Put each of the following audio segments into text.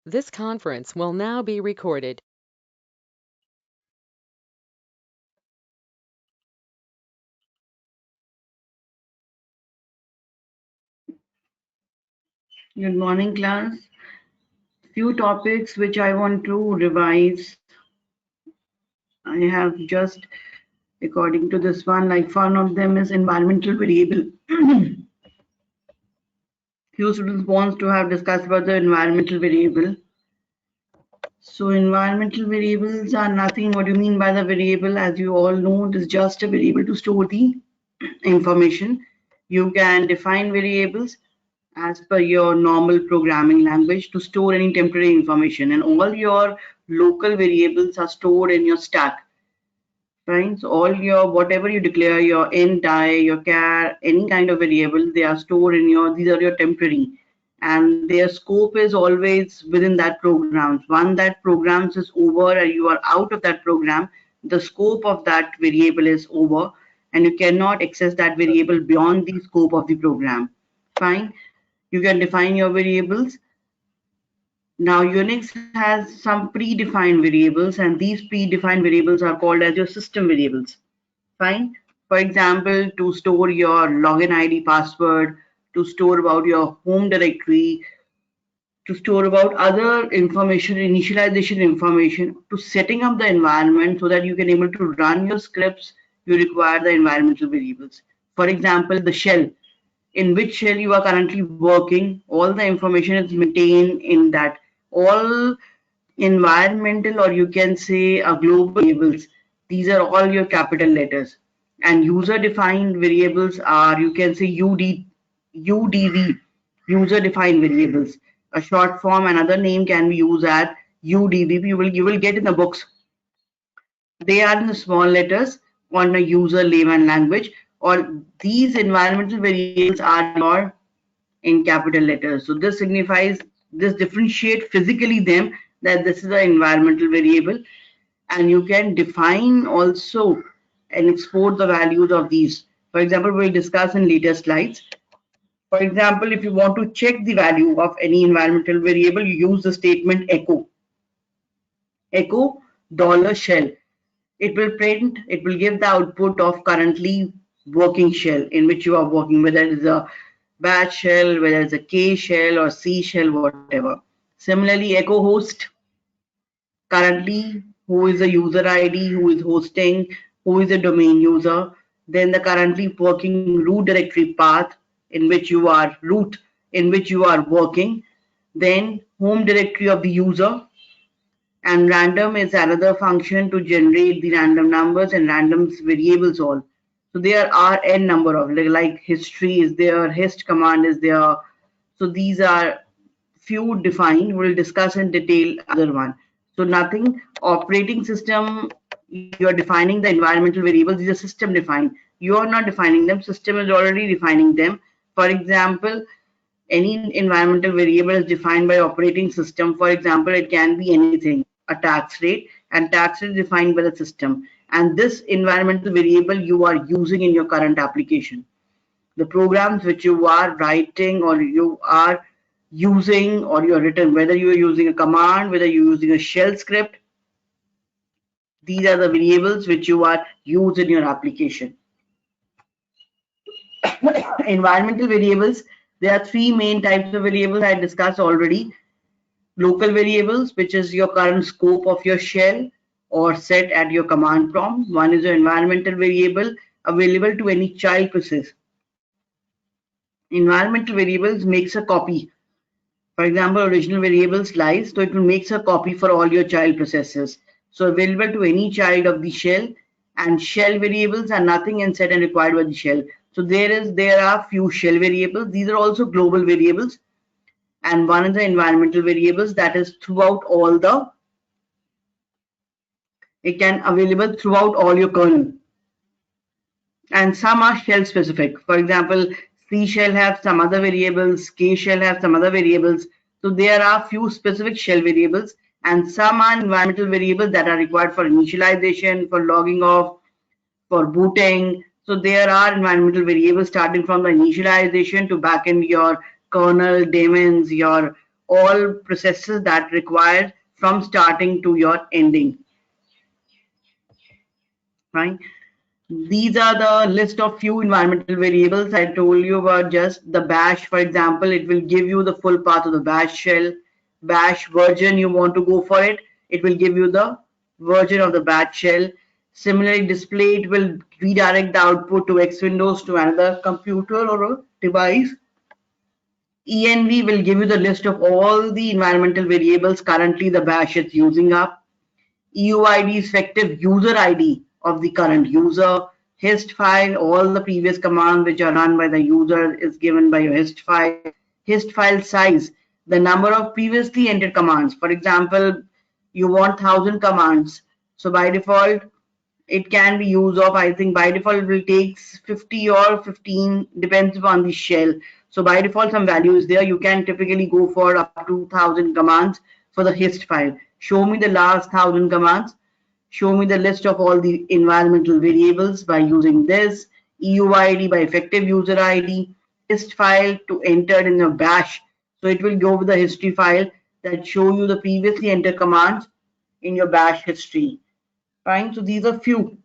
This conference will now be recorded. Good morning, class. Few topics which I want to revise. I have just, according to this one, like one of them is environmental variable. Few students wants to have discussed about the environmental variable. So environmental variables are nothing. What do you mean by the variable? As you all know, it is just a variable to store the information. You can define variables as per your normal programming language to store any temporary information, and all your local variables are stored in your stack. Right? So all your whatever you declare, your int, I, your char, any kind of variable, they are stored in your, these are your temporary, and their scope is always within that program. Once that program is over and you are out of that program, the scope of that variable is over, and you cannot access that variable beyond the scope of the program. Fine. You can define your variables. Now Unix has some predefined variables, and these predefined variables are called as your system variables. Fine. For example, to store your login ID password, to store about your home directory, to store about other information, initialization information, to setting up the environment so that you can able to run your scripts, you require the environmental variables. For example, the shell, in which shell you are currently working, all the information is maintained in that. All environmental, or you can say global variables, these are all your capital letters. And user defined variables are, you can say UDV, user defined variables. A short form, another name can be used as UDV. You will get in the books. They are in the small letters on a user layman language, or these environmental variables are your in capital letters. So this signifies, this differentiate physically them, that this is an environmental variable, and you can define also and export the values of these. For example, we'll discuss in later slides. For example, if you want to check the value of any environmental variable, you use the statement echo dollar shell. It will print, it will give the output of currently working shell in which you are working, whether it is a batch shell, whether it's a K shell or C shell, whatever. Similarly, echo host, currently who is the user ID, who is hosting, who is the domain user, then the currently working root directory path in which you are root, in which you are working, then home directory of the user, and random is another function to generate the random numbers and random variables all. So there are n number of, like history is there, hist command is there. So these are few defined. We'll discuss in detail other one. So nothing operating system, you're defining the environmental variables. These are system defined. You are not defining them. System is already defining them. For example, any environmental variable is defined by operating system. For example, it can be anything, a tax rate, and tax rate is defined by the system. And this environmental variable you are using in your current application. The programs which you are writing or you are using or you are written, whether you are using a command, whether you're using a shell script, these are the variables which you are used in your application. Environmental variables, there are three main types of variables I discussed already. Local variables, which is your current scope of your shell or set at your command prompt. One is your environmental variable available to any child process. Environmental variables makes a copy. For example, original variable slice, so it will makes a copy for all your child processes. So available to any child of the shell, and shell variables are nothing and set and required by the shell. So there are few shell variables. These are also global variables, and one is the environmental variables that is throughout all the, it can available throughout all your kernel, and some are shell specific. For example, C shell have some other variables, K shell have some other variables. So there are few specific shell variables, and some are environmental variables that are required for initialization, for logging off, for booting. So there are environmental variables starting from the initialization to back in your kernel daemons, your all processes that require from starting to your ending, right? These are the list of few environmental variables. I told you about just the bash, for example. It will give you the full path of the bash shell. Bash version, you want to go for it, it will give you the version of the bash shell. Similarly, display, it will redirect the output to X Windows to another computer or a device. env will give you the list of all the environmental variables currently the bash is using up. EUID is effective user ID of the current user. Hist file, all the previous commands which are run by the user is given by your hist file. Hist file size, the number of previously entered commands. For example, you want 1000 commands. So by default, it can be used of, I think by default it will take 50 or 15, depends upon the shell. So by default some value is there. You can typically go for up to 1000 commands for the hist file. Show me the last 1000 commands. Show me the list of all the environmental variables by using this. EUID by effective user ID. Hist file to enter in a bash. So it will go with the history file that show you the previously entered commands in your bash history. Fine. So these are few.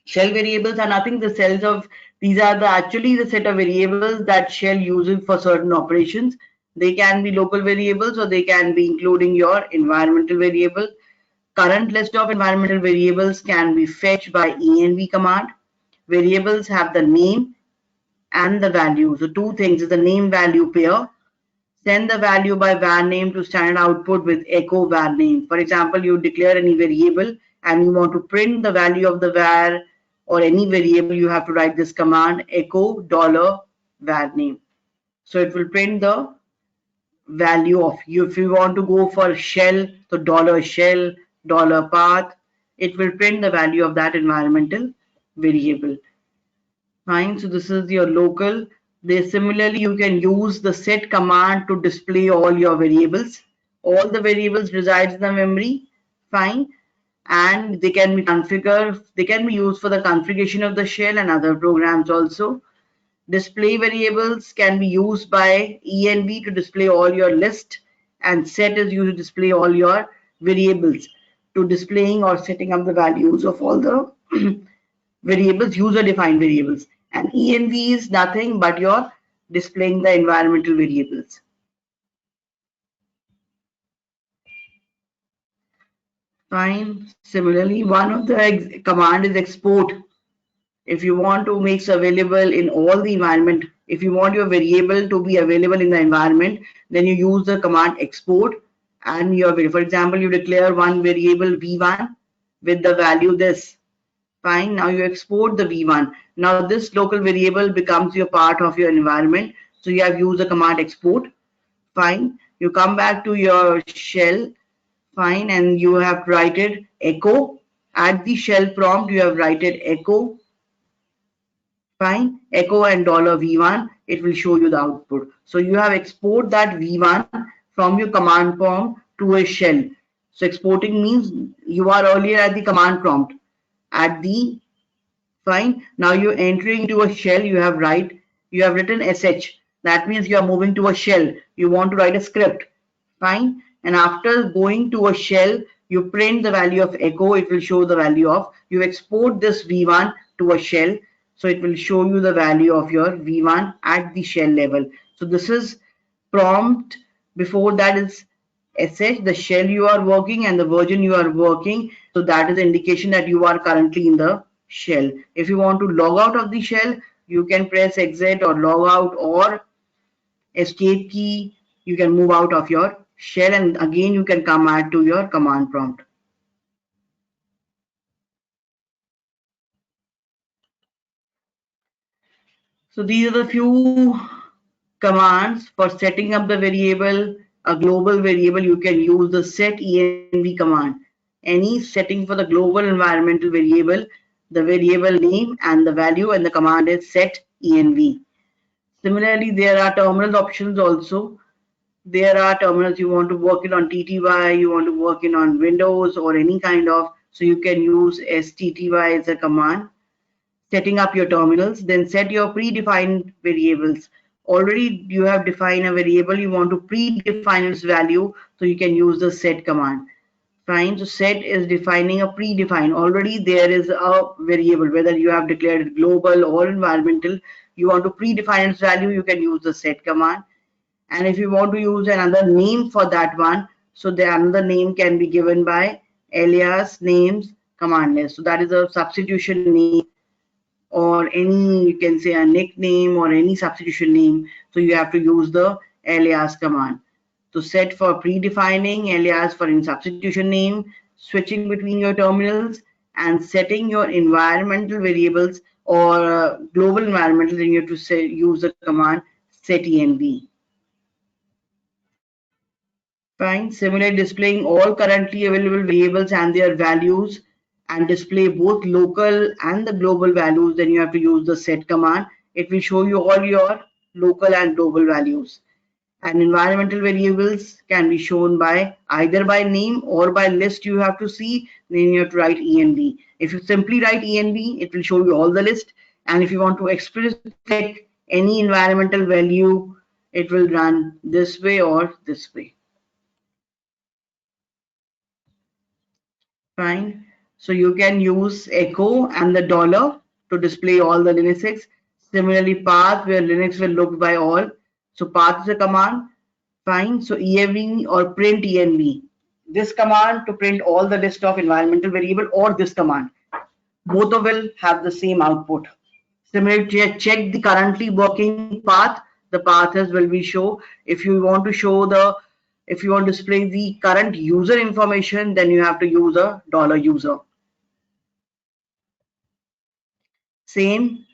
Shell variables are nothing. The cells of these are actually the set of variables that shell uses for certain operations. They can be local variables or they can be including your environmental variable. Current list of environmental variables can be fetched by env command. Variables have the name and the value. So two things is the name value pair. Send the value by var name to standard output with echo var name. For example, you declare any variable and you want to print the value of the var or any variable, you have to write this command echo dollar var name. So it will print the value of you. If you want to go for shell, so dollar shell, dollar path, it will print the value of that environmental variable. Fine, so this is your local. Similarly, you can use the set command to display all your variables. All the variables resides in the memory. Fine, and they can be configured. They can be used for the configuration of the shell and other programs also. Display variables can be used by env to display all your list, and set is used to display all your variables to displaying or setting up the values of all the variables, user defined variables. And env is nothing but your displaying the environmental variables. Fine. Similarly, one of the command is export. If you want to make available in all the environment, if you want your variable to be available in the environment, then you use the command export. And your, for example, you declare one variable v1 with the value this. Fine. Now you export the v1. Now this local variable becomes your part of your environment. So you have used the command export. Fine. You come back to your shell. Fine. And you have write it echo. At the shell prompt, you have write it echo. Fine. Echo and $v1. It will show you the output. So you have export that v1 from your command prompt to a shell. So exporting means you are earlier at the command prompt. At the fine, now you're entering into a shell. You have written sh, that means you are moving to a shell. You want to write a script. Fine, and after going to a shell, you print the value of echo. It will show the value of, you export this v1 to a shell, so it will show you the value of your v1 at the shell level. So this is prompt. Before that is sh, the shell you are working and the version you are working. So that is the indication that you are currently in the shell. If you want to log out of the shell, you can press exit or log out or escape key. You can move out of your shell and again you can come back to your command prompt. So these are the few commands for setting up the variable. A global variable, you can use the set env command. Any setting for the global environmental variable, the variable name and the value, and the command is set env. Similarly, there are terminal options also. There are terminals you want to work it on TTY, you want to work it on Windows or any kind of, so you can use STTY as a command. Setting up your terminals, then set your predefined variables. already you have defined a variable, you want to predefine its value, so you can use the set command. Fine. So set is defining a predefined. Already there is a variable, whether you have declared it global or environmental. You want to predefine its value, you can use the set command. And if you want to use another name for that one, so the another name can be given by alias names command list. So that is a substitution name, or any, you can say, a nickname or any substitution name. So you have to use the alias command. So set for predefining, alias for in substitution name, switching between your terminals, and setting your environmental variables or global environmental, then you have to say, use the command set env. Fine. Similarly, displaying all currently available variables and their values, and display both local and the global values, then you have to use the set command. It will show you all your local and global values. And environmental variables can be shown by either by name or by list you have to see, then you have to write env. If you simply write env, it will show you all the list. And if you want to explicitly select any environmental value, it will run this way or this way. Fine. So you can use echo and the dollar to display all the Linuxes. Similarly, path, where Linux will look by all. So path is a command. Fine. So env or print env. This command to print all the list of environmental variable, or this command. Both of will have the same output. Similarly, check the currently working path. The path as will be show. If you want to show the, if you want to display the current user information, then you have to use a $user. Same,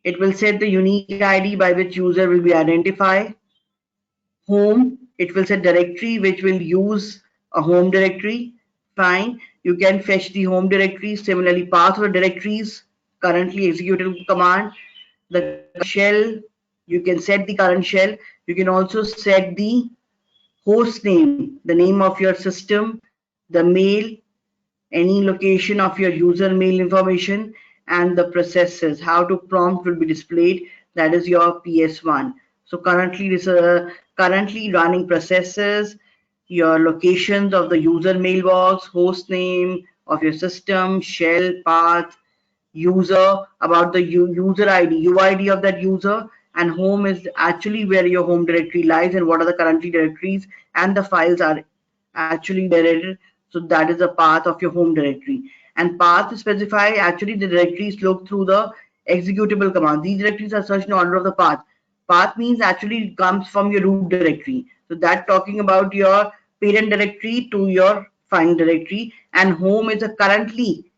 it will set the unique ID by which user will be identified. Home, it will set directory which will use a home directory. Fine, you can fetch the home directory. Similarly, path of the directories, currently executed command. The shell, you can set the current shell. You can also set the host name, the name of your system, the mail, any location of your user mail information, and the processes, how to prompt will be displayed, that is your ps1. So currently this currently running processes, your locations of the user mailbox, host name of your system, shell, path, user, about the user id, uid of that user, and home is actually where your home directory lies and what are the currently directories, and the files are actually directed. So that is the path of your home directory. And path specify actually the directories look through the executable command. These directories are searched in order of the path. Path means actually comes from your root directory. So that talking about your parent directory to your final directory, and home is a currently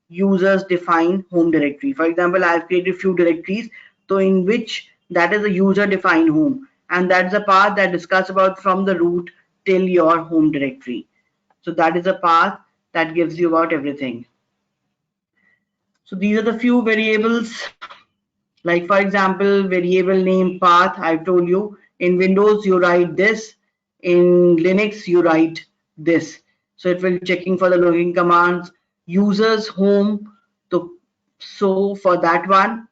users define home directory. For example, I've created few directories, so in which that is a user defined home, and that's the path that discuss about from the root till your home directory. So that is a path that gives you about everything. So these are the few variables, like for example, variable name path, I've told you. In Windows you write this, in Linux you write this. So it will checking for the logging commands. Users home, so for that one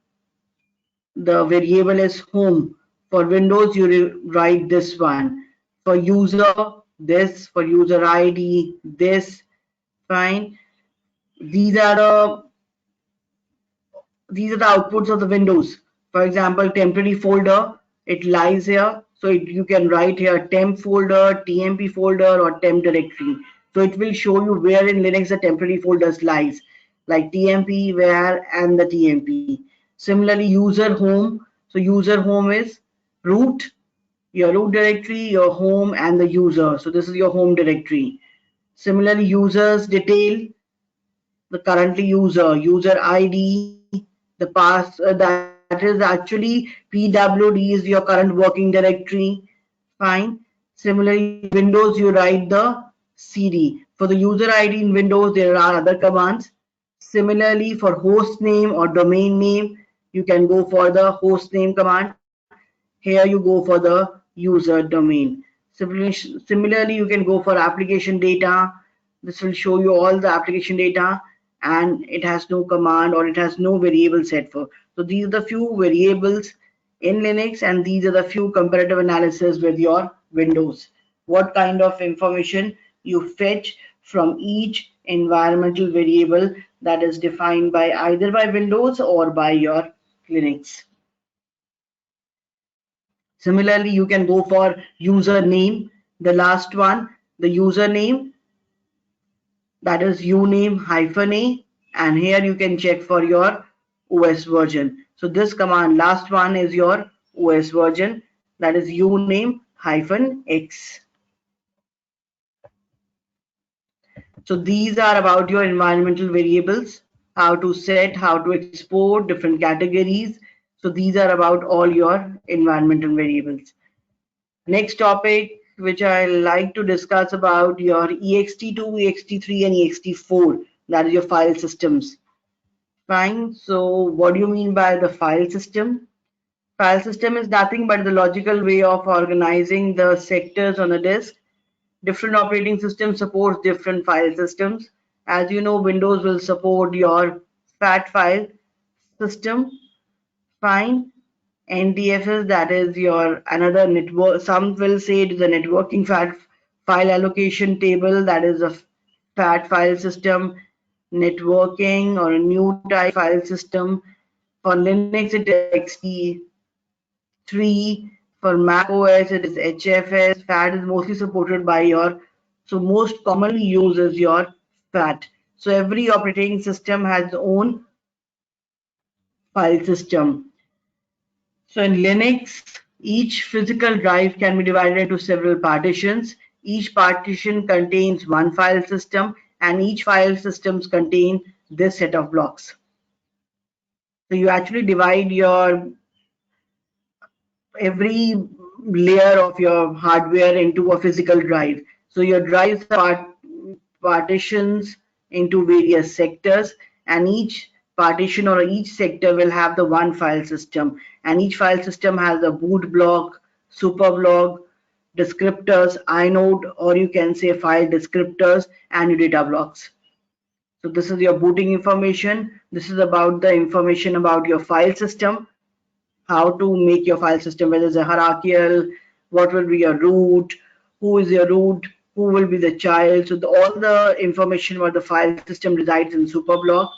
the variable is home. For Windows you write this one. For user this, for user ID this. Fine. These are the these are the outputs of the Windows. For example, temporary folder, it lies here. So you can write here temp folder, tmp folder, or temp directory. So it will show you where in Linux the temporary folders lies, like tmp, where, and the tmp. Similarly, user home. So user home is root, your root directory, your home, and the user. So this is your home directory. Similarly, users detail, the currently user id, the pass, that is actually pwd is your current working directory. Fine. Similarly, Windows you write the cd. For the user id in Windows there are other commands. Similarly, for host name or domain name, you can go for the host name command. Here you go for the user domain. Similarly, you can go for application data. This will show you all the application data, and it has no command or it has no variable set for. So these are the few variables in Linux, and these are the few comparative analysis with your Windows. What kind of information you fetch from each environmental variable that is defined by either by Windows or by your Linux. Similarly, you can go for username, the last one, the username, that is uname hyphen a, and here you can check for your OS version. So this command, last one is your OS version, that is uname hyphen x. So these are about your environmental variables, how to set, how to export different categories. So these are about all your environmental variables. Next topic which I like to discuss about your ext2, ext3 and ext4, that is your file systems. Fine. So what do you mean by the file system? File system is nothing but the logical way of organizing the sectors on a disk. Different operating systems supports different file systems. As you know, Windows will support your FAT file system. Fine. NTFS, that is your another network. Some will say it is a networking FAT file allocation table, that is a FAT file system. Networking or a new type file system. For Linux, it is ext3. For Mac OS, it is HFS. FAT is mostly supported by your, so most commonly used is your FAT. So every operating system has its own file system. So in Linux, each physical drive can be divided into several partitions. Each partition contains one file system, and each file systems contain this set of blocks. So you actually divide your every layer of your hardware into a physical drive. So your drives are partitions into various sectors, and each partition or each sector will have the one file system, and each file system has a boot block, super block, descriptors, inode, or you can say file descriptors and your data blocks. So this is your booting information. This is about the information about your file system, how to make your file system, whether it's a hierarchical, what will be your root, who is your root, who will be the child. So all the information about the file system resides in superblock.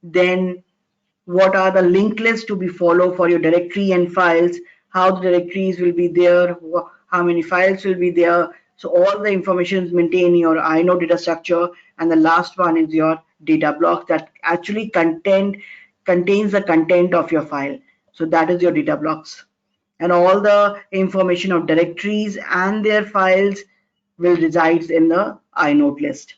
Then what are the linked lists to be followed for your directory and files, how the directories will be there, how many files will be there. So all the information is maintained in your inode data structure, and the last one is your data block that actually contains the content of your file. So that is your data blocks, and all the information of directories and their files will resides in the inode list.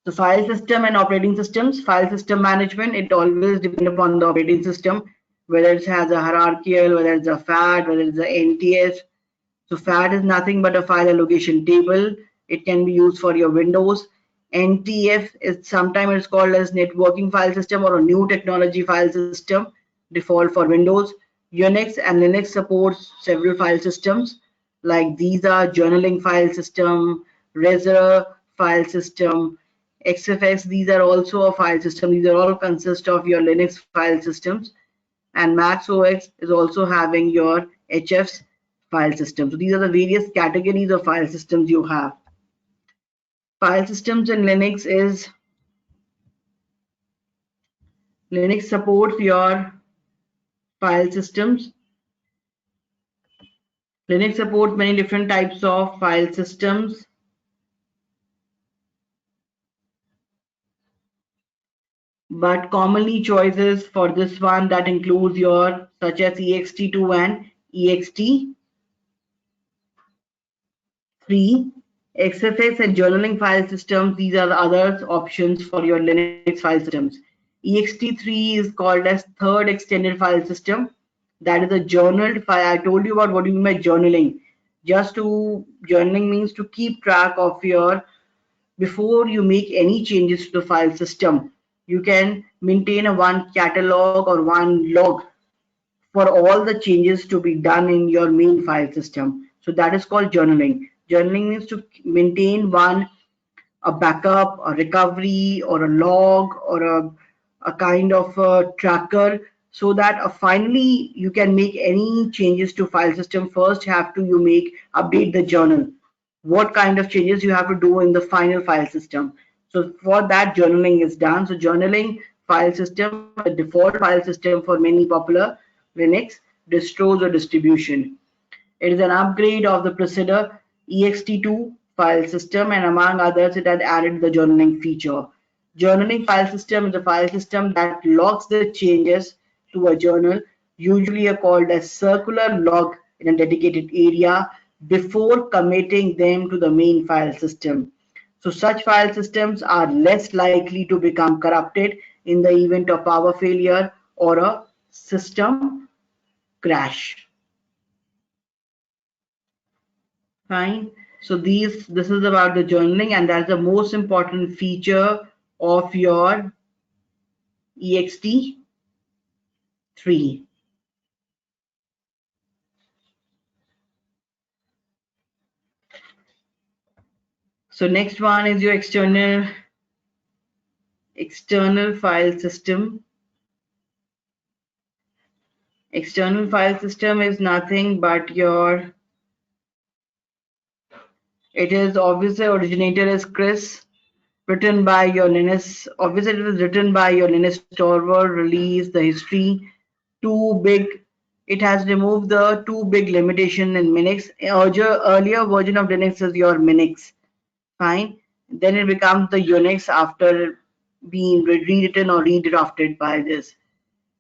So file system and operating systems, file system management, it always depends upon the operating system, whether it has a hierarchical, whether it's a FAT, whether it's a NTS. So FAT is nothing but a file allocation table. It can be used for your Windows. NTF is sometimes it's called as networking file system or a new technology file system, default for Windows. Unix and Linux supports several file systems, like these are journaling file system, Razor file system, XFX. These are also a file system. These are all consist of your Linux file systems, and Mac OS is also having your HF's file system. So these are the various categories of file systems you have. File systems in Linux supports your file systems. Linux supports many different types of file systems. But commonly choices for this one that includes your such as ext2 and ext3, XFX and journaling file systems. These are the other options for your Linux file systems. ext3 is called as third extended file system. That is a journaled file. I told you about what do you mean by journaling. Journaling means to keep track of your, before you make any changes to the file system, you can maintain a one catalog or one log for all the changes to be done in your main file system. So that is called journaling. Journaling means to maintain a backup, a recovery, or a log, or a kind of a tracker, so that finally you can make any changes to file system. First have to you make update the journal, what kind of changes you have to do in the final file system. So for that, journaling is done. So journaling file system was the default file system for many popular Linux distros or distribution. It is an upgrade of the preceding ext2 file system, and among others, it had added the journaling feature. Journaling file system is a file system that logs the changes to a journal, usually called as circular log in a dedicated area, before committing them to the main file system. So such file systems are less likely to become corrupted in the event of power failure or a system crash. Fine. So this is about the journaling, and that's the most important feature of your ext3. So next one is your external file system. External file system is nothing but your, it is obviously originator is Chris, written by your Linus. Obviously it was written by your Linus Torvald, release the history, too big. It has removed the too big limitation in Minix. Earlier version of Linux is your Minix. Fine. Then it becomes the Unix after being rewritten or redrafted by this.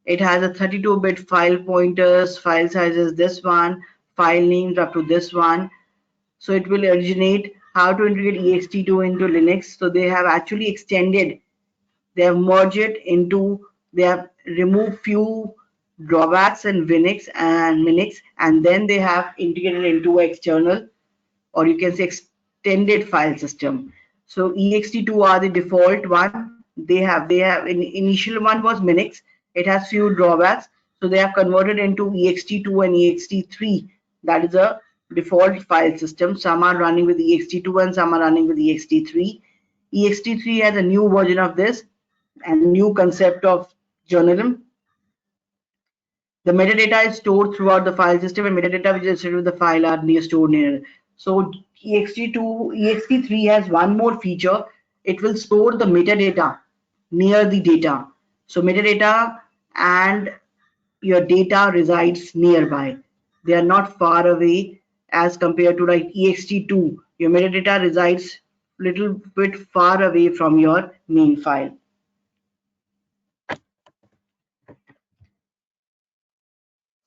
It has a 32-bit file pointers, file sizes this one, file names up to this one. So it will originate how to integrate ext2 into Linux. So they have actually extended, they have merged it into, they have removed few drawbacks in Minix, and then they have integrated into external, or you can say extended file system. So ext2 are the default one. They have initial one was Minix. It has few drawbacks, so they have converted into ext2 and ext3. That is a default file system. Some are running with ext2 and some are running with ext3. ext3 has a new version of this and new concept of journalism. The metadata is stored throughout the file system, and metadata which is associated with the file are stored near. So ext3 has one more feature. It will store the metadata near the data. So metadata and your data resides nearby. They are not far away as compared to like ext2. Your metadata resides little bit far away from your main file.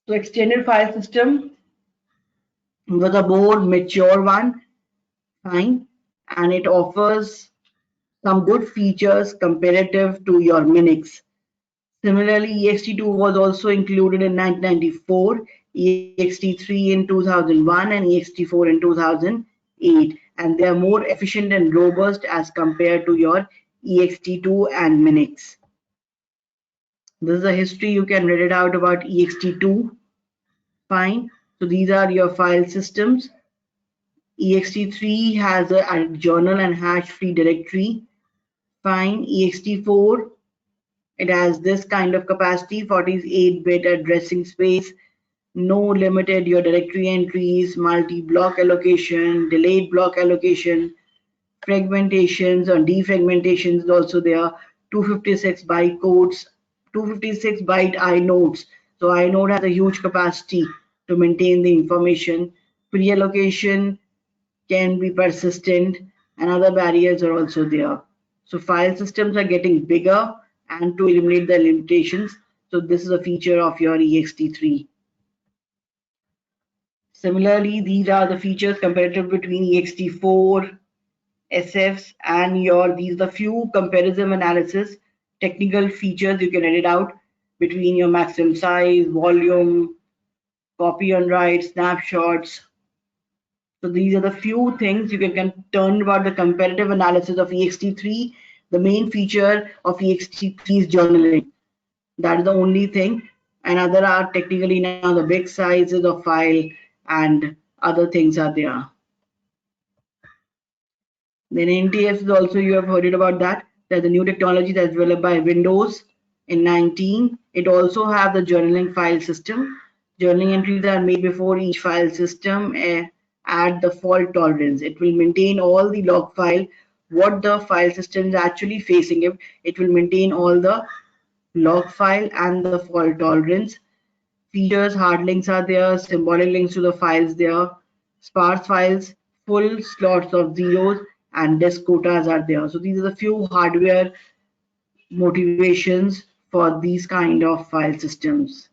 So extended file system was a more mature one, fine, and it offers some good features comparative to your Minix. Similarly, ext2 was also included in 1994, ext3 in 2001, and ext4 in 2008, and they are more efficient and robust as compared to your ext2 and Minix. This is a history, you can read it out about ext2. Fine. So these are your file systems. ext3 has a journal and hash-free directory. Fine. ext4, it has this kind of capacity, 48-bit addressing space, no limited your directory entries, multi-block allocation, delayed block allocation, fragmentations or defragmentations also there, 256 byte codes, 256 byte inodes. So inode has a huge capacity to maintain the information. Pre-allocation can be persistent, and other barriers are also there. So file systems are getting bigger, and to eliminate the limitations, so this is a feature of your ext3. Similarly, these are the features comparative between ext4, SFs, and your, these are the few comparison analysis technical features you can edit out between your maximum size, volume, copy on write, snapshots. So these are the few things you can turn about the comparative analysis of ext3. The main feature of ext3 is journaling. That is the only thing. And other are technically now the big sizes of file and other things are there. Then NTFs is also, you have heard it about that. There's a new technology that's developed by Windows in 19. It also have the journaling file system. Journaling entries are made before each file system at the fault tolerance. It will maintain all the log file, what the file system is actually facing. It will maintain all the log file and the fault tolerance. Features, hard links are there, symbolic links to the files there, sparse files, full slots of zeros, and disk quotas are there. So these are the few hardware motivations for these kind of file systems.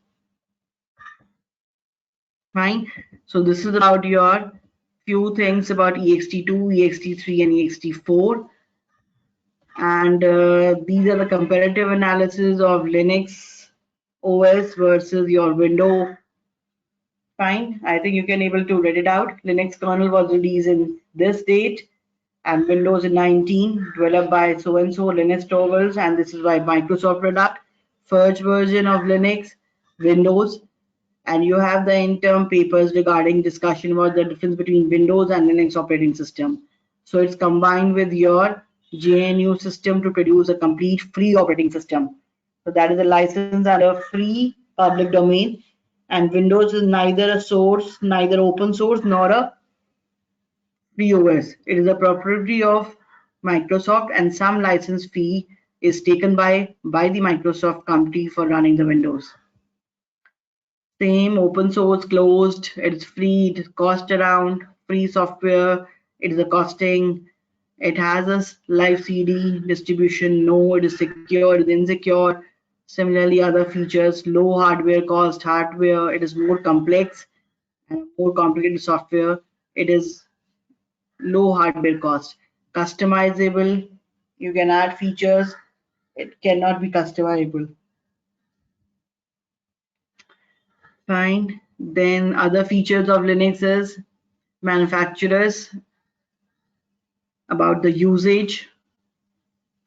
Fine. So this is about your few things about ext2, ext3, and ext4. And these are the comparative analysis of Linux OS versus your Windows. Fine. I think you can able to read it out. Linux kernel was released in this date and Windows in 19, developed by so and so Linux Torvalds, and this is by Microsoft product. First version of Linux, Windows, and you have the interim papers regarding discussion about the difference between Windows and Linux operating system. So it's combined with your GNU system to produce a complete free operating system. So that is a license under free public domain, and Windows is neither a source, neither open source nor a free OS. It is a proprietary of Microsoft, and some license fee is taken by the Microsoft company for running the Windows. Same open source, closed, it's free, it cost around, free software, it is a costing, it has a live CD distribution, no, it is secure, it is insecure. Similarly, other features, low hardware cost, hardware, it is more complex and more complicated software, it is low hardware cost. Customizable, you can add features, it cannot be customizable. Fine. Then other features of Linux is manufacturers, about the usage.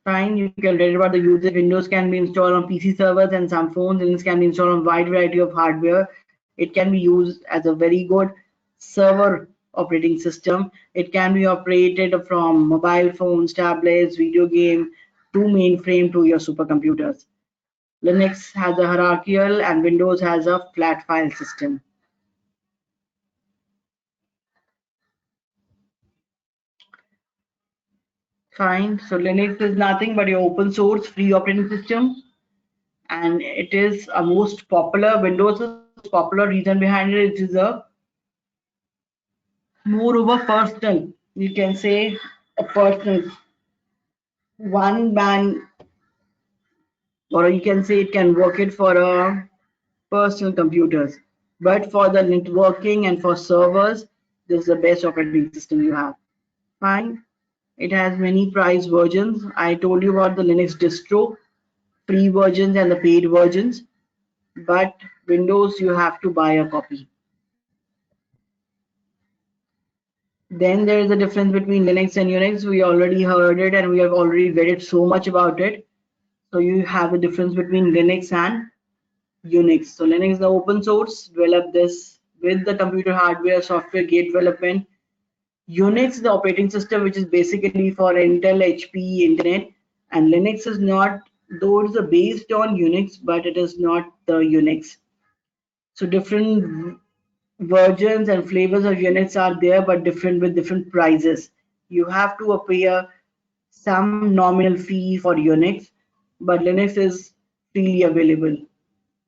Fine, you can read about the usage. Windows can be installed on PC servers and some phones. Linux can be installed on wide variety of hardware. It can be used as a very good server operating system. It can be operated from mobile phones, tablets, video game, to mainframe to your supercomputers. Linux has a hierarchical and Windows has a flat file system. Fine. So Linux is nothing but your open source free operating system, and it is a most popular. Windows is most popular. Reason behind it is a more over personal. You can say a personal one man, or you can say it can work it for a personal computers. But for the networking and for servers, this is the best operating system you have. Fine. It has many price versions. I told you about the Linux distro, free versions and the paid versions, but Windows you have to buy a copy. Then there is a difference between Linux and Unix. We already heard it and we have already read it so much about it. So you have a difference between Linux and Unix. So Linux is the open source, develop this with the computer hardware, software, gate development. Unix is the operating system which is basically for Intel, HP, Internet, and Linux is not, though it is based on Unix, but it is not the Unix. So different versions and flavors of Unix are there, but different with different prices. You have to pay some nominal fee for Unix, but Linux is freely available.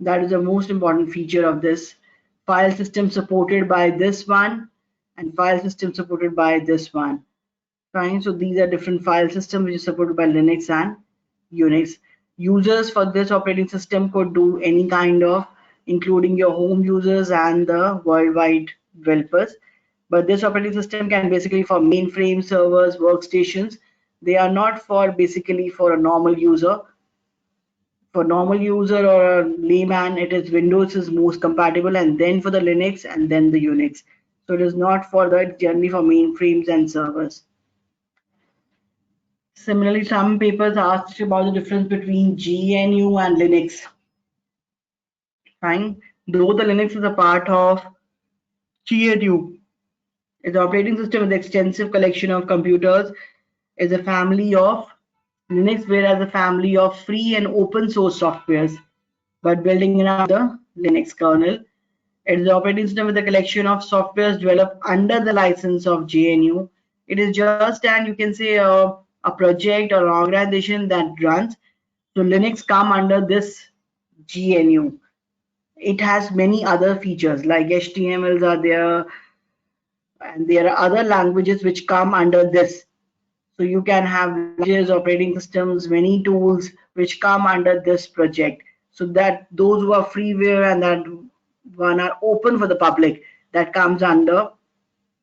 That is the most important feature of this. File system supported by this one and file system supported by this one. Fine. So these are different file systems which is supported by Linux and Unix. Users for this operating system could do any kind of, including your home users and the worldwide developers. But this operating system can basically for mainframe servers, workstations. They are not for basically for a normal user. For normal user or a layman, it is Windows is most compatible, and then for the Linux and then the Unix. So it is not for that, generally for mainframes and servers. Similarly, some papers asked about the difference between GNU and Linux. Fine. Though the Linux is a part of GNU, its operating system is an extensive collection of computers, is a family of Linux, whereas a family of free and open source softwares. but building around the Linux kernel. It is the operating system with a collection of softwares developed under the license of GNU. It is just and you can say a project or organization that runs. So Linux come under this GNU. It has many other features like HTMLs are there, and there are other languages which come under this. So you can have languages, operating systems, many tools which come under this project. So that those who are freeware and that one are open for the public, that comes under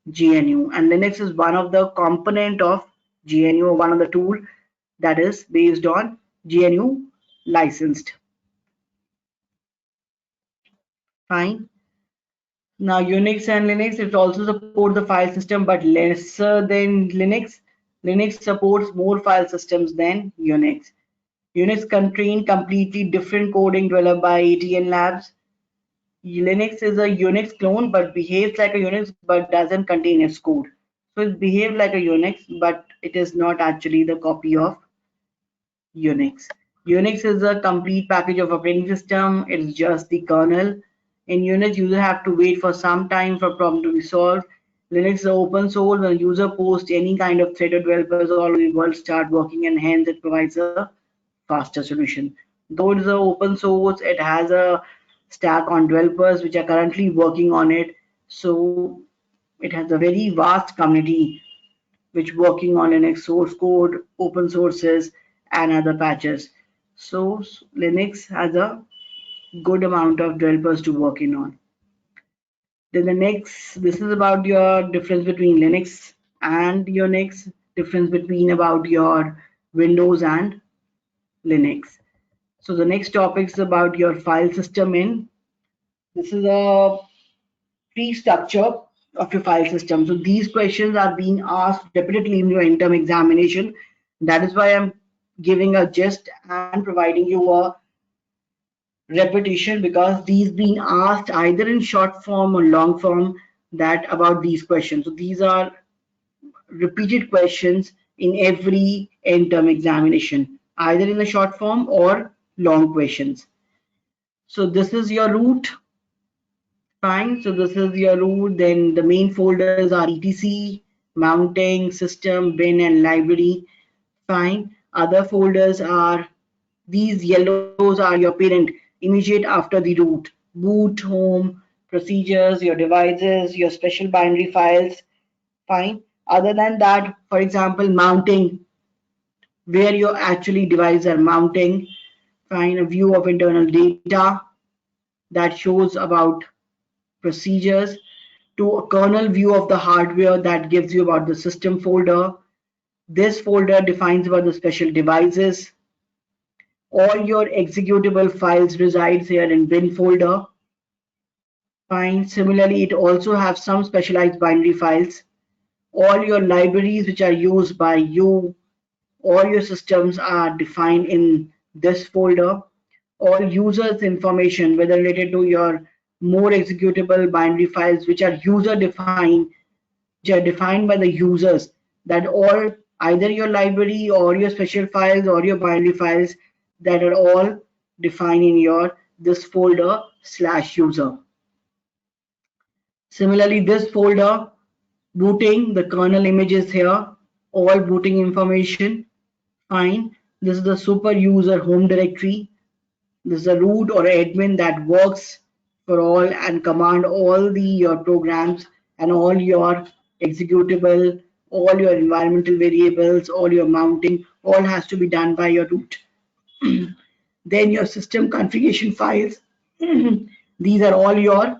GNU. And Linux is one of the component of GNU, one of the tool that is based on GNU licensed. Fine. Now Unix and Linux, it also support the file system, but lesser than Linux. Linux supports more file systems than Unix. Unix contain completely different coding developed by ATN Labs. Linux is a Unix clone but behaves like a Unix but doesn't contain its code. So it behaves like a Unix, but it is not actually the copy of Unix. Unix is a complete package of operating system. It's just the kernel. In Unix, user have to wait for some time for problem to be solved. Linux is open source. When a user posts any kind of thread, developers all over the world start working, and hence it provides a faster solution. Though it is open source, it has a stack on developers which are currently working on it. So it has a very vast community which working on Linux source code, open sources, and other patches. So Linux has a good amount of developers to working on. Then the next, this is about your difference between Linux and Unix, difference between about your Windows and Linux. So the next topic is about your file system in. This is a tree structure of your file system. So these questions are being asked repeatedly in your interim examination. That is why I'm giving a gist and providing you a repetition, because these being asked either in short form or long form that about these questions. So these are repeated questions in every interim examination, either in a short form or long questions. So this is your root. Fine. So this is your root. Then the main folders are etc, mounting, system, bin, and library. Fine. Other folders are these yellows are your parent immediate after the root. Boot, home, procedures, your devices, your special binary files. Fine. Other than that, for example, mounting, where your actually devices are mounting. Fine. A view of internal data that shows about procedures, to a kernel view of the hardware that gives you about the system folder. This folder defines about the special devices. All your executable files resides here in bin folder. Fine. Similarly, it also has some specialized binary files. All your libraries which are used by you, all your systems are defined in this folder. All users information, whether related to your more executable binary files which are user defined, which are defined by the users, that all either your library or your special files or your binary files, that are all defined in your this folder slash user. Similarly, this folder booting, the kernel images here, all booting information. Fine. This is the super user home directory. This is a root or admin that works for all and command all the your programs and all your executable, all your environmental variables, all your mounting, all has to be done by your root. Then your system configuration files. These are all your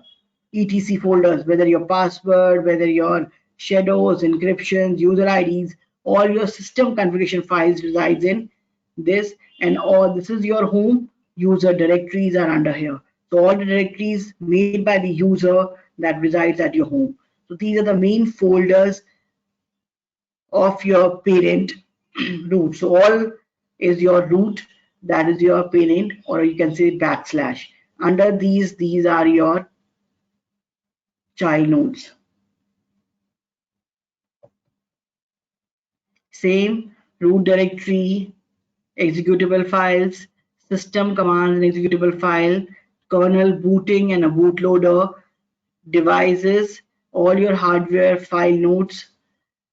etc folders, whether your password, whether your shadows, encryptions, user IDs, all your system configuration files resides in this, and all this is your home user directories are under here. So all the directories made by the user that resides at your home. So these are the main folders of your parent root. So all is your root, that is your parent, or you can say backslash. Under these are your child nodes. Same root directory, executable files, system commands and executable file, kernel booting and a bootloader, devices, all your hardware file notes,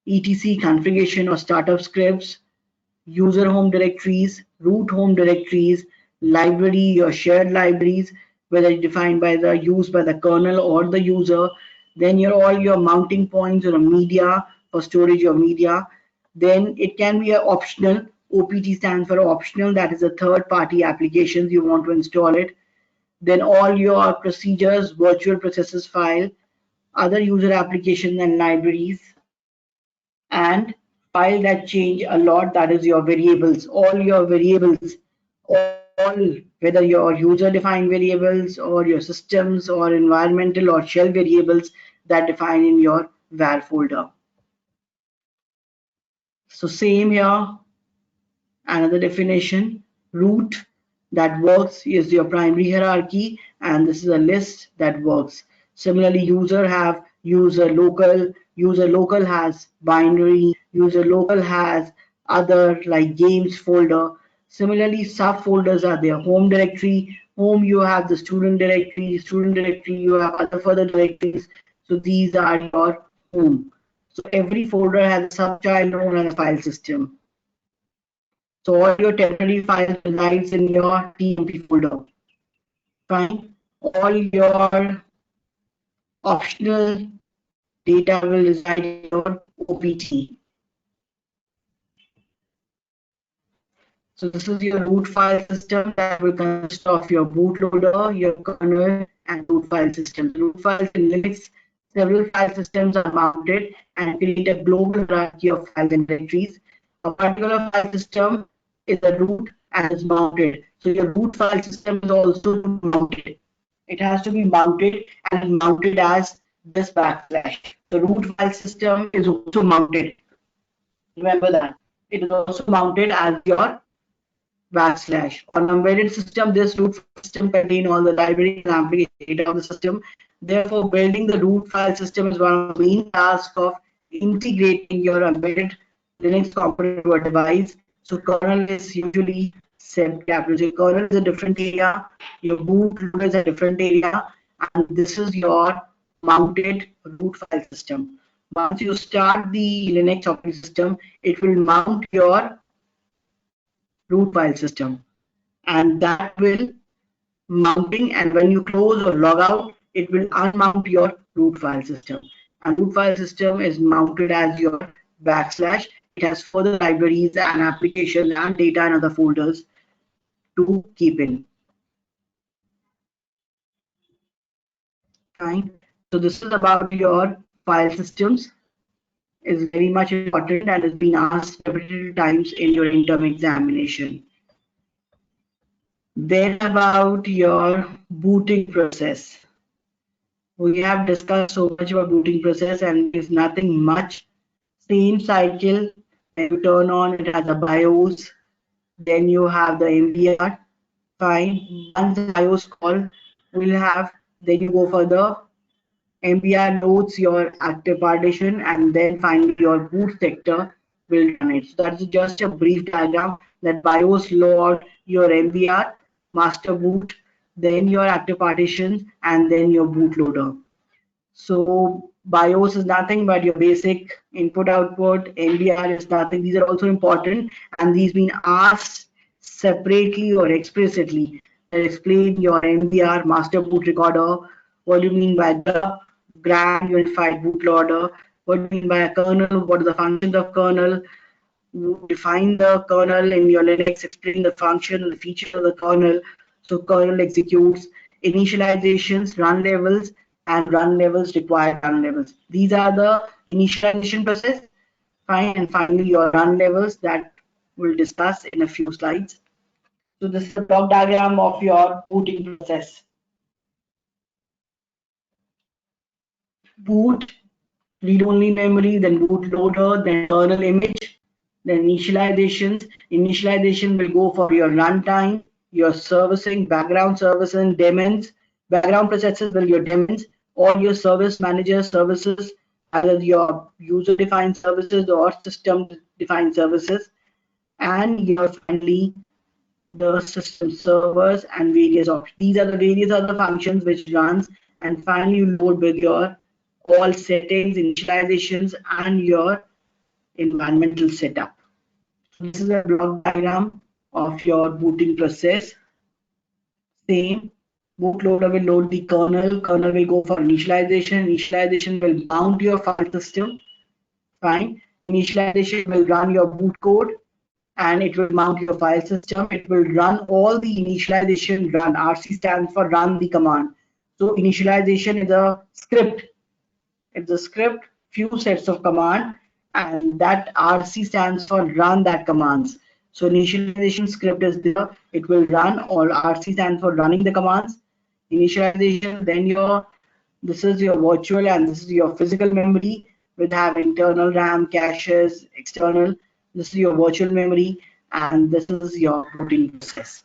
etc configuration or startup scripts, user home directories, root home directories, library or shared libraries, whether defined by the used by the kernel or the user, then your all your mounting points or media for storage of media. Then it can be a optional. OPT stands for optional, that is a third party applications you want to install it. Then all your procedures, virtual processes file, other user applications and libraries, and file that change a lot, that is your variables, all your variables, all, whether your user defined variables or your systems or environmental or shell variables that define in your var folder. So same here. Another definition, root that works is your primary hierarchy, and this is a list that works. Similarly, user local has binary, user local has other like games folder. Similarly, subfolders are there. Home directory, home you have the student directory you have other further directories. So these are your home. So every folder has a subchild known as a file system. So all your temporary files resides in your TMP folder. Fine. All your optional data will reside in your OPT. So this is your root file system that will consist of your bootloader, your kernel, and root file systems. Root files in Linux, several file systems are mounted and create a global hierarchy of files and directories. A particular file system is a root and is mounted. So your root file system is also mounted. It has to be mounted and is mounted as this backslash. The root file system is also mounted. Remember that. It is also mounted as your backslash. On embedded system, this root file system contains all the libraries and application data of the system. Therefore, building the root file system is one of the main tasks of integrating your embedded Linux component to a device. So kernel is usually separate. So kernel is a different area, your bootloader is a different area, and this is your mounted root file system. Once you start the Linux operating system, it will mount your root file system, and that will mounting, and when you close or log out it will unmount your root file system, and root file system is mounted as your backslash. It has further libraries and applications and data and other folders to keep in. Fine. So this is about your file systems, is very much important and has been asked several times in your interim examination. Then about your booting process. We have discussed so much about booting process and there's nothing much. Same cycle. When you turn on, it has a BIOS. Then you have the MBR. Fine. Once the BIOS call will have, then you go for the MBR loads your active partition, and then finally your boot sector will run it. So that's just a brief diagram that BIOS load your MBR, master boot, then your active partitions, and then your bootloader. So BIOS is nothing but your basic input output. MBR is nothing. These are also important, and these been asked separately or explicitly. Explain your MBR, master boot recorder. What do you mean by the grand unified bootloader? What do you mean by a kernel? What are the functions of kernel? Define the kernel in your Linux, explain the function and the features of the kernel. So kernel executes initializations, run levels, and run levels require run levels. These are the initialization process. Fine, and finally your run levels that we'll discuss in a few slides. So this is the block diagram of your booting process. Boot, read-only memory, then bootloader, then kernel image, then initializations. Initialization will go for your runtime, your servicing, background servicing, daemons. Background processes will your daemons, all your service manager services, either your user-defined services or system-defined services, and your finally the system servers, and various options. These are the various other functions which runs, and finally you load with your all settings, initializations, and your environmental setup. This is a block diagram of your booting process. Same, bootloader will load the kernel, kernel will go for initialization, initialization will mount your file system, fine. Initialization will run your boot code and it will mount your file system. It will run all the initialization run. RC stands for run the command. So initialization is a script. It's a script, few sets of command, and that RC stands for run that commands. So initialization script is there. It will run, or RC stands for running the commands. Initialization, then this is your virtual and this is your physical memory with have internal RAM, caches, external. This is your virtual memory and this is your booting process.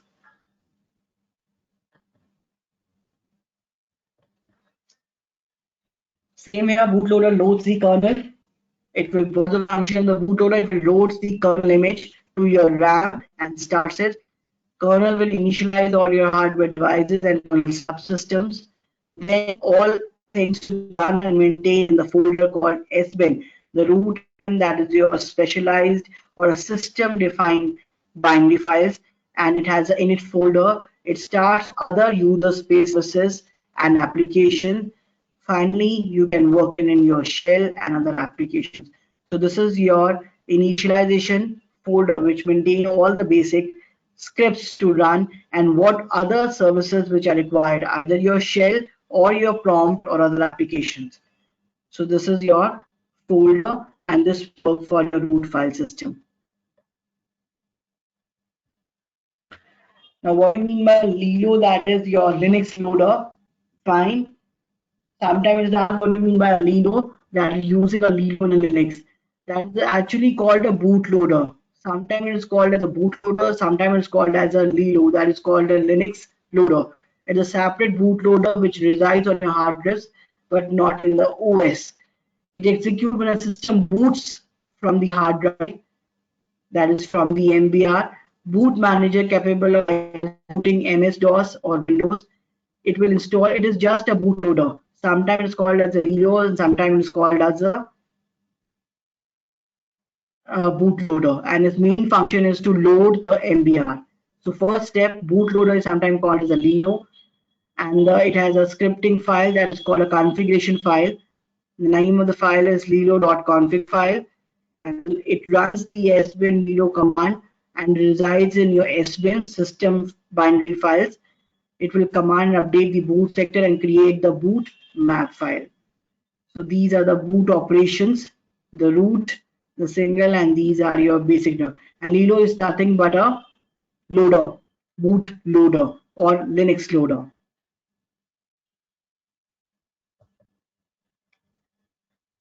Same here, bootloader loads the kernel. It will go the function the bootloader, it will loads the kernel image to your RAM and starts it. Kernel will initialize all your hardware devices and subsystems. Then all things to run and maintain in the folder called SBIN. The root that is your specialized or a system defined binary files, and it has an init folder. It starts other user spaces and application. Finally, you can work in your shell and other applications. So this is your initialization folder which maintain all the basic scripts to run and what other services which are required, either your shell or your prompt or other applications. So this is your folder and this works for your root file system. Now what I mean by Lilo, that is your Linux loader. Fine. Sometimes it's not what you mean by a Lilo, that is using a Lilo in a Linux. That's actually called a bootloader. Sometimes it's called as a bootloader, sometimes it's called as a Lilo, that is called a Linux loader. It's a separate bootloader which resides on your hard disk but not in the OS. It executes when a system boots from the hard drive, that is from the MBR. Boot manager capable of booting MS-DOS or Windows. It will install, it is just a bootloader. Sometimes it's called as a Lilo and sometimes it's called as a bootloader, and its main function is to load the MBR. So first step, bootloader is sometimes called as a Lilo, and it has a scripting file that is called a configuration file. The name of the file is lilo.config file, and it runs the sbin lilo command and resides in your sbin system binary files. It will command and update the boot sector and create the boot map file. So these are the boot operations, the root, the single, and these are your basic. And Lilo is nothing but a loader, boot loader or Linux loader.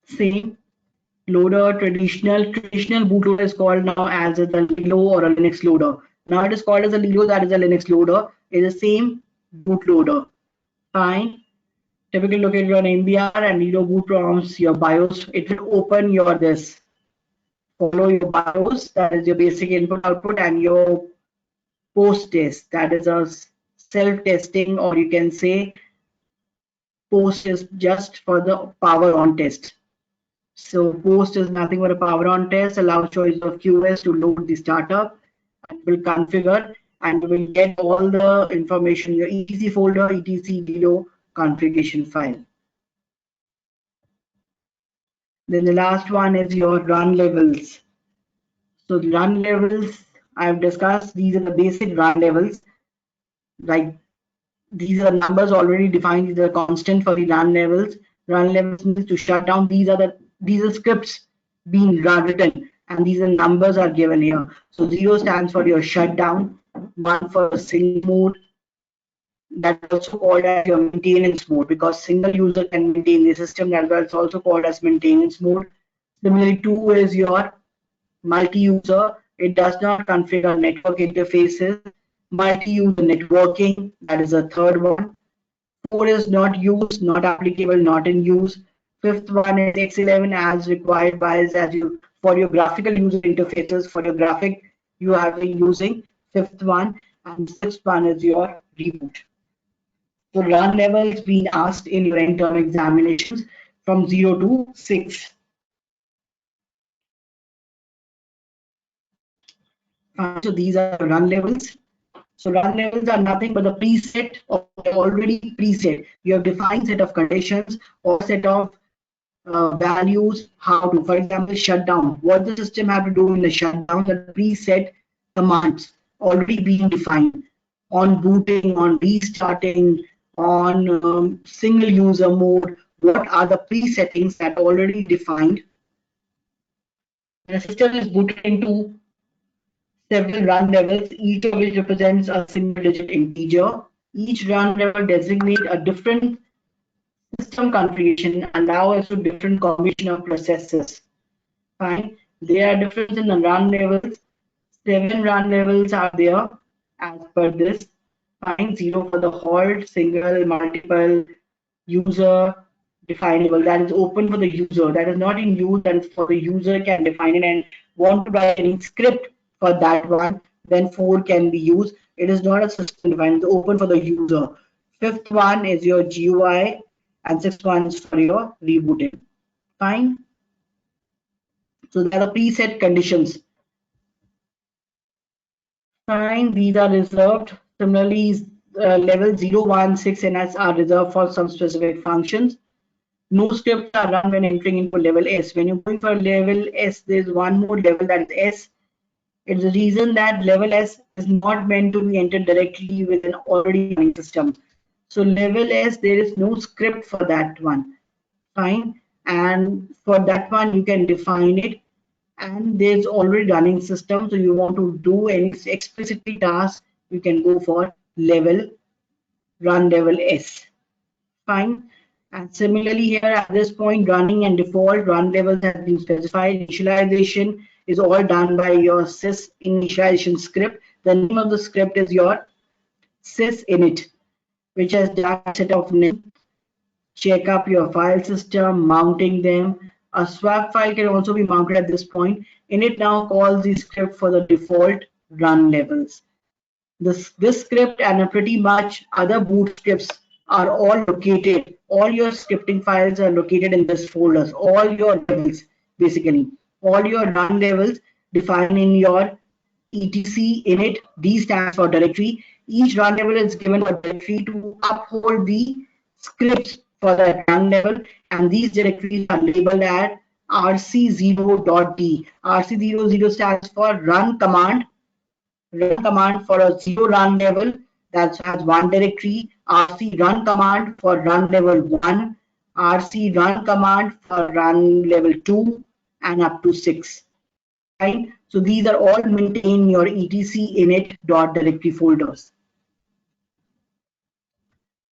Same loader, traditional bootloader is called now as a Lilo or a Linux loader. Now it is called as a Lilo, that is a Linux loader. It is the same bootloader. Fine. Typically located on MBR and Lilo boot prompts your BIOS. It will open your this. Follow your BIOS, that is your basic input output, and your post test, that is a self-testing, or you can say post is just for the power on test. So post is nothing but a power on test, allows choice of QS to load the startup and will configure and will get all the information, your etc folder, etc below configuration file. Then the last one is your run levels. So the run levels I've discussed, these are the basic run levels. Like these are numbers already defined, these are constant for the run levels. Run levels means to shut down. These are scripts being written and these are numbers are given here. So 0 stands for your shutdown, 1 for sync mode. That's also called as your maintenance mode because single user can maintain the system. That's also called as maintenance mode. Similarly, 2 is your multi-user. It does not configure network interfaces. Multi-user networking, that is a third one. 4 is not used, not applicable, not in use. Fifth one is X11 as required by as you for your graphical user interfaces. For your graphic, you have been using fifth one. and the sixth one is your reboot. So run levels being asked in your end term examinations from 0 to 6. Fine, so these are run levels. So run levels are nothing but the preset or already preset. You have defined set of conditions or set of values how to, for example, shutdown. What the system have to do in the shutdown, the preset commands already being defined on booting, on restarting, on single user mode. What are the presettings that are already defined? The system is booted into several run levels, each of which represents a single digit integer. Each run level designates a different system configuration and allow us to different combination of processes. Fine. There are differences in the run levels. 7 run levels are there as per this. Fine. 0 for the halt, single, multiple, user, definable. That is open for the user. That is not in use and for the user can define it and want to write any script for that one. Then 4 can be used. It is not a system defined. It's open for the user. Fifth one is your GUI and sixth one is for your rebooting. Fine. So there are the preset conditions. Fine, these are reserved. Similarly, level 0, 1, 6 and S are reserved for some specific functions. No scripts are run when entering into level S. When you're going for level S, there's one more level that is S. It's the reason that level S is not meant to be entered directly with an already running system. So level S, there is no script for that one. Fine. And for that one, you can define it. And there's already running system. So you want to do any explicitly task, you can go for level, run level S. Fine. And similarly here at this point, running and default run levels has been specified. Initialization is all done by your sys initialization script. The name of the script is your sys init, which has done a set of names. Check up your file system, mounting them. A swap file can also be mounted at this point. Init now calls the script for the default run levels. This script and pretty much other boot scripts are all located. All your scripting files are located in this folders. All your levels, basically, all your run levels defined in your etc init. D stands for directory. Each run level is given a directory to uphold the scripts for that run level, and these directories are labeled at rc0.d. rc00 stands for run command for a 0 run level that has one directory, rc run command for run level 1, rc run command for run level 2 and up to 6. Fine. So these are all maintained in your etc init.directory folders.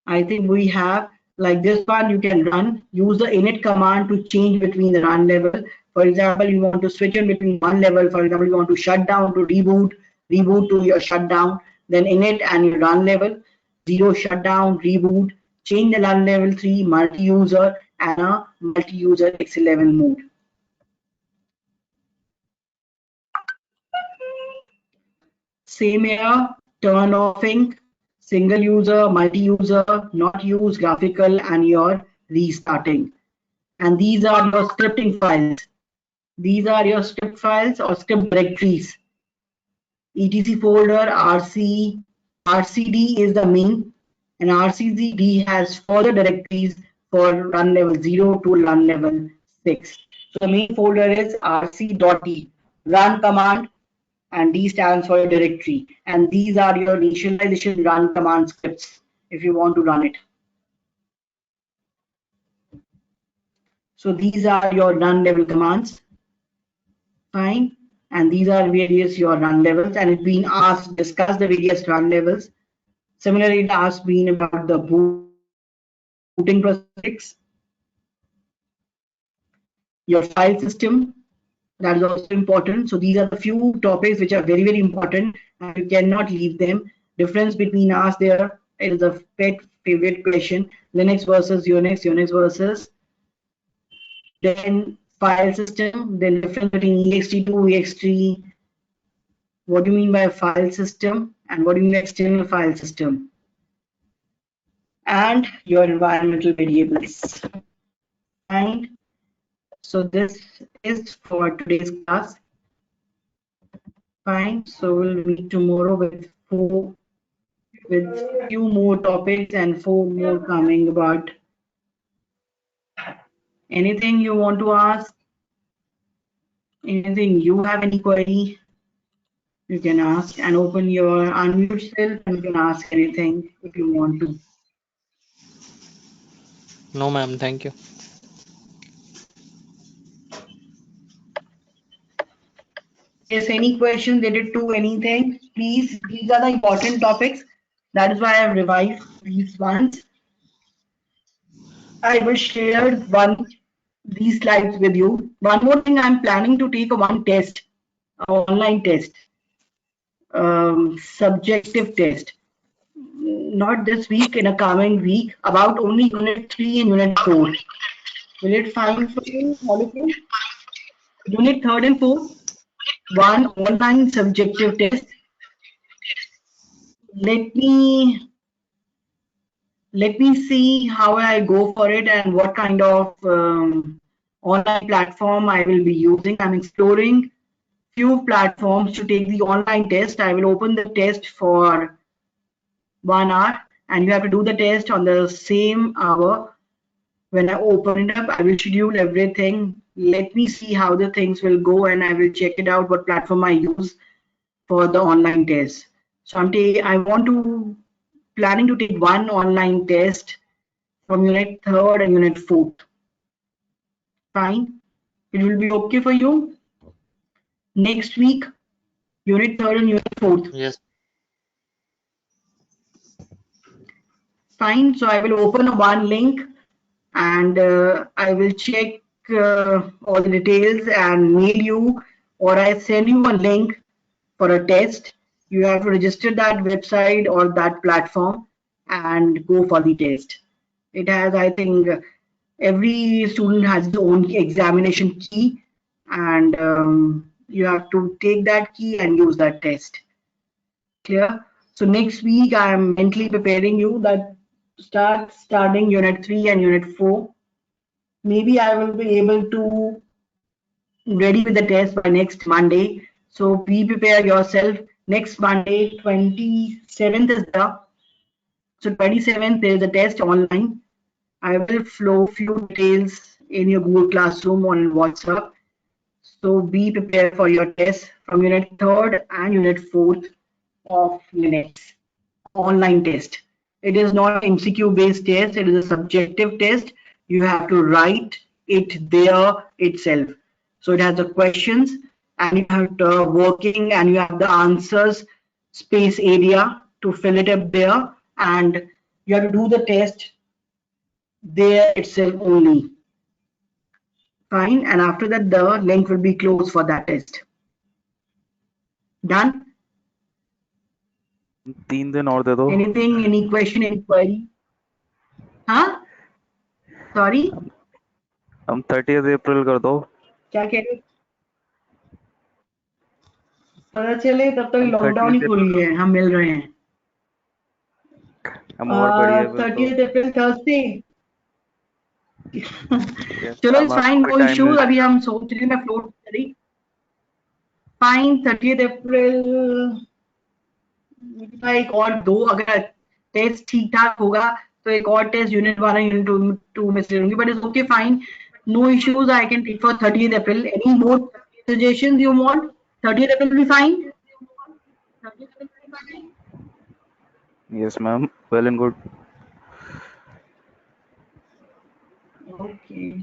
I think we have like this one, you can run, use the init command to change between the run level. For example, you want to switch in between one level. For example, you want to shut down to reboot, reboot to your shutdown, then init and your run level, 0 shutdown, reboot, change the run level 3, multi-user and a multi-user X11 mode. Same here, turn offing, single user, multi-user, not use, graphical, and your restarting. And these are your scripting files. These are your script files or script directories. etc folder, rcd is the main, and rcd has further directories for run level 0 to run level 6. So the main folder is rc.d, run command, and D stands for your directory. And these are your initialization run command scripts if you want to run it. So these are your run level commands. Fine. And these are various your run levels, and it's been asked discuss the various run levels. Similarly, it has been about the booting process, your file system. That is also important. So these are the few topics which are very, very important, and you cannot leave them. Difference between us there, it is a pet favorite question. Linux versus Unix, Unix versus then file system, then difference between ext2, ext3, what do you mean by file system and what do you mean external file system, and your environmental variables. Fine. So this is for today's class. Fine. So we'll meet tomorrow with few more topics and four more coming about. Anything you want to ask? Anything you have any query? You can ask and open your unmute self and you can ask anything if you want to. No, ma'am. Thank you. Yes, any question related to anything, please. These are the important topics. That is why I have revised these ones. I will share these slides with you. One more thing, I'm planning to take one test, an online test, subjective test. Not this week, in a coming week, about only Unit 3 and Unit 4. Will it fine for you, all of you? Unit 3rd and 4th, one online subjective test. Let me see how I go for it and what kind of online platform I will be using. I'm exploring few platforms to take the online test. I will open the test for 1 hour and you have to do the test on the same hour. When I open it up, I will schedule everything. Let me see how the things will go and I will check it out what platform I use for the online test. So planning to take one online test from Unit 3rd and Unit 4th. Fine. It will be okay for you. Next week, Unit 3rd and Unit 4th. Yes. Fine. So I will open one link and I will check all the details and mail you, or I send you a link for a test. You have to register that website or that platform and go for the test. It has, I think, every student has its own examination key, and you have to take that key and use that test. Clear? So next week I am mentally preparing you that starting Unit 3 and Unit 4. Maybe I will be able to ready with the test by next Monday. So be prepare yourself. Next Monday, 27th is the, so 27th there is a test online. I will flow few details in your Google Classroom on WhatsApp. So be prepared for your test from Unit 3rd and Unit 4th of Linux. Online test. It is not MCQ based test, it is a subjective test. You have to write it there itself. So it has the questions and you have the working and you have the answers space area to fill it up there, and you have to do the test there itself only. Fine, and after that the link will be closed for that test. Done? 3 दिन और दे दो. Anything, any question, any query? Huh? Sorry? हम 30th अप्रैल कर दो. क्या कह रहे हो? पता चले तब तक हम लॉकडाउन ही 30th खुली है, हम मिल रहे हैं. हम और बढ़िया फिर तो. 30th अप्रैल थर्सडे. Yes, चलो हम इट्स फाइन, आपको नो टाइम इश्यूज. मिल. अभी हम सोच रहे हैं, मैं फ्लोट करी. फाइन, 30th अप्रैल एक और दो, अगर टेस्ट ठीक ठाक होगा तो एक और टेस्ट यूनिट 1 यूनिट 2 में से लूंगी. But it's okay, fine, no issues. I can take for 30th April. Any more suggestions you want? 30th April will be fine. Yes, ma'am. Well and good. Okay.